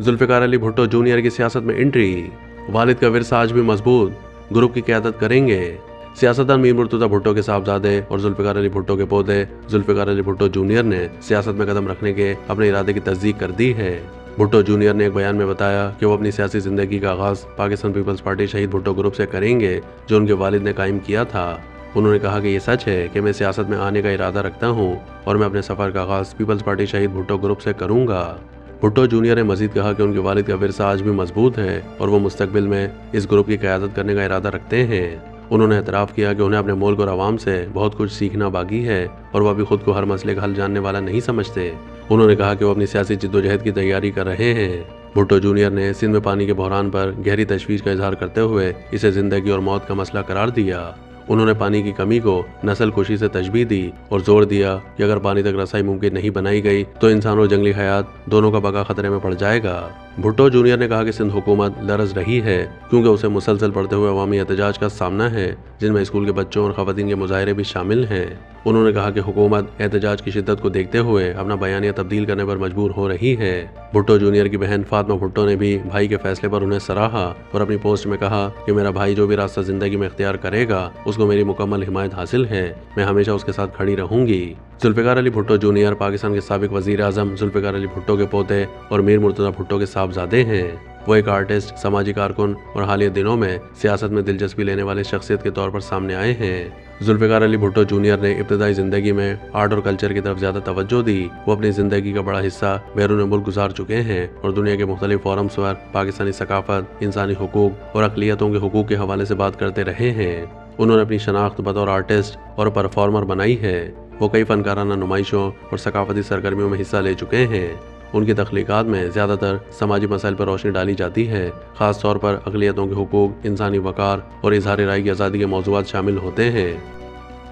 Zulfikar Ali Bhutto junior की सियासत में एंट्री, वालिद का विरसा आज भी मजबूत, ग्रुप की क़यादत करेंगे। सियासतदान मीर मुर्तज़ा भुट्टो के साहबजादे और जुल्फ़िकार अली भुट्टो के पोते जुल्फ़िकार अली भुट्टो जूनियर ने सियासत में कदम रखने के अपने इरादे की तस्दीक कर दी है। भुट्टो जूनियर ने एक बयान में बताया कि वो अपनी सियासी जिंदगी का आगाज पाकिस्तान पीपल्स पार्टी शहीद भुट्टो ग्रुप से करेंगे, जो उनके वालिद ने कायम किया था। उन्होंने कहा कि ये सच है कि मैं सियासत में आने का इरादा रखता हूँ और मैं अपने सफ़र का आगाज पीपल्स पार्टी शहीद भुट्टो ग्रुप से करूँगा। भुट्टो जूनियर ने मजीद कहा कि उनके वालिद का विरसा आज भी मजबूत है और वो मुस्तकबिल में इस ग्रुप की क़यादत करने का इरादा रखते हैं। उन्होंने एतराफ़ किया कि उन्हें अपने मुल्क और आवाम से बहुत कुछ सीखना बाकी है और वह अभी खुद को हर मसले का हल जानने वाला नहीं समझते। उन्होंने कहा कि वो अपनी सियासी जिद्दोजहद की तैयारी कर रहे हैं। भुट्टो जूनियर ने सिंध में पानी के बहरान पर गहरी तशवीश का इजहार करते हुए इसे जिंदगी और मौत का मसला करार दिया। उन्होंने पानी की कमी को नस्ल कुशी से तशबीह दी और जोर दिया कि अगर पानी तक रसाई मुमकिन नहीं बनाई गई तो इंसान और जंगली हयात दोनों का बका खतरे में पड़ जाएगा। भुट्टो जूनियर ने कहा कि सिंध हुकूमत लरज़ रही है क्योंकि उसे मुसलसल बढ़ते हुए अवामी एहतजाज का सामना है, जिनमें स्कूल के बच्चों और ख़वातीन के मुजाहरे भी शामिल हैं। उन्होंने कहा कि हुकूमत एहतजाज की शिद्दत को देखते हुए अपना बयानिया तब्दील करने पर मजबूर हो रही है। भुट्टो जूनियर की बहन फातिमा भुट्टो ने भी भाई के फैसले पर उन्हें सराहा और अपनी पोस्ट में कहा कि मेरा भाई जो भी रास्ता जिंदगी में इख्तियार करेगा उसको मेरी मुकम्मल हिमायत हासिल है, मैं हमेशा उसके साथ खड़ी रहूंगी। जुल्फ़िकार अली भुट्टो जूनियर पाकिस्तान के साबिक वज़ीर आज़म जुल्फ़िकार अली भुट्टो के पोते और मीर मुर्तज़ा भुट्टो के साहबजादे हैं। वो एक आर्टिस्ट, समाजी कारकुन और हालिया दिनों में सियासत में दिलचस्पी लेने वाले शख्सियत के तौर पर सामने आए हैं। जुल्फ़िकार अली भुट्टो जूनियर ने इब्तदाई ज़िंदगी में आर्ट और कल्चर की तरफ ज़्यादा तवज्जो दी। वो अपनी ज़िंदगी का बड़ा हिस्सा बैरून मुल्क गुजार चुके हैं और दुनिया के मुख्तलिफ फोरम्स पर पाकिस्तानी सकाफत, इंसानी हुकूक और अक़लियतों के हुकूक के हवाले से बात करते रहे हैं। उन्होंने अपनी शनाख्त बतौर आर्टिस्ट और परफॉर्मर बनाई है। वो कई फ़नकाराना नुमाइशों और सकाफती सरगर्मियों में हिस्सा ले चुके हैं। उनकी तख्लीक़ात में ज़्यादातर समाजी मसाइल पर रोशनी डाली जाती है, ख़ास तौर पर अक़लियतों के हुकूक, इंसानी वक़ार और इज़हार राय की आज़ादी के मौज़ूआत शामिल होते हैं।